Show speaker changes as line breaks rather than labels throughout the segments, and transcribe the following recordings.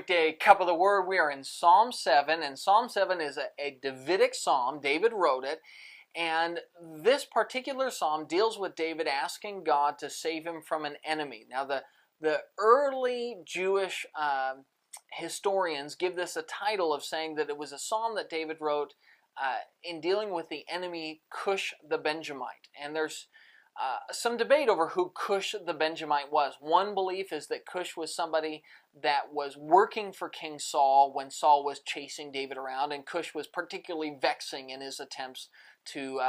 weekday cup of the Word. We are in Psalm 7, and Psalm 7 is a Davidic psalm. David wrote it, and this particular psalm deals with David asking God to save him from an enemy. Now, the early Jewish historians give this a title of saying that it was a psalm that David wrote in dealing with the enemy Cush the Benjamite. And there's some debate over who Cush the Benjamite was. One belief is that Cush was somebody that was working for King Saul when Saul was chasing David around, and Cush was particularly vexing in his attempts to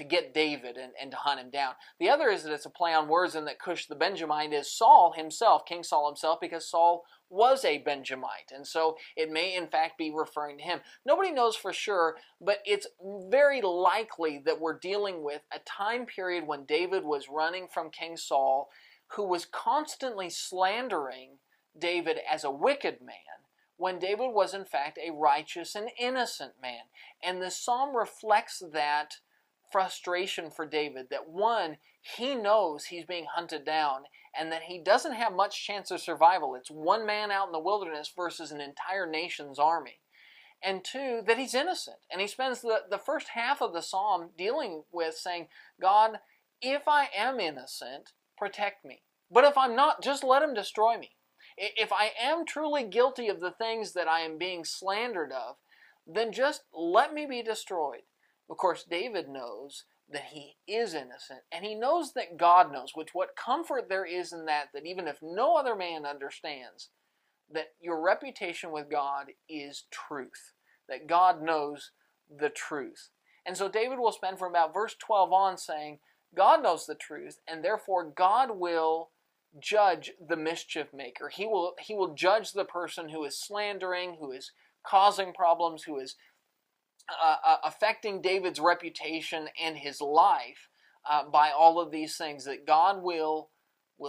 get David and to hunt him down. The other is that it's a play on words, and that Cush the Benjamite is Saul himself, King Saul himself, because Saul was a Benjamite, and so it may in fact be referring to him. Nobody knows for sure, but it's very likely that we're dealing with a time period when David was running from King Saul, who was constantly slandering David as a wicked man, when David was in fact a righteous and innocent man. And the psalm reflects that frustration for David, that one, he knows he's being hunted down and that he doesn't have much chance of survival. It's one man out in the wilderness versus an entire nation's army. And two, that he's innocent. And he spends the first half of the psalm dealing with saying, God, if I am innocent, protect me. But if I'm not, just let him destroy me. If I am truly guilty of the things that I am being slandered of, then just let me be destroyed. Of course, David knows that he is innocent, and he knows that God knows, which what comfort there is in that even if no other man understands, that your reputation with God is truth, that God knows the truth. And so David will spend from about verse 12 on saying, God knows the truth, and therefore God will judge the mischief maker. He will judge the person who is slandering, who is causing problems, who is affecting David's reputation and his life by all of these things, that God will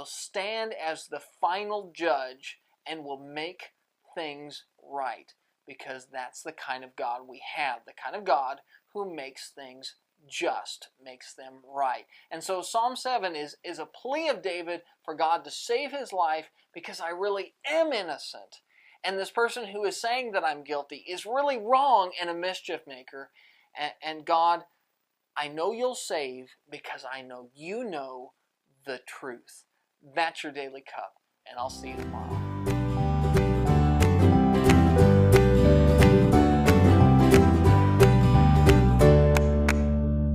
stand as the final judge and will make things right, because that's the kind of God we have, the kind of God who makes things just, makes them right. And so Psalm 7 is a plea of David for God to save his life, because I really am innocent. And this person who is saying that I'm guilty is really wrong and a mischief maker. And God, I know you'll save because I know you know the truth. That's your Daily Cup, and I'll see you tomorrow.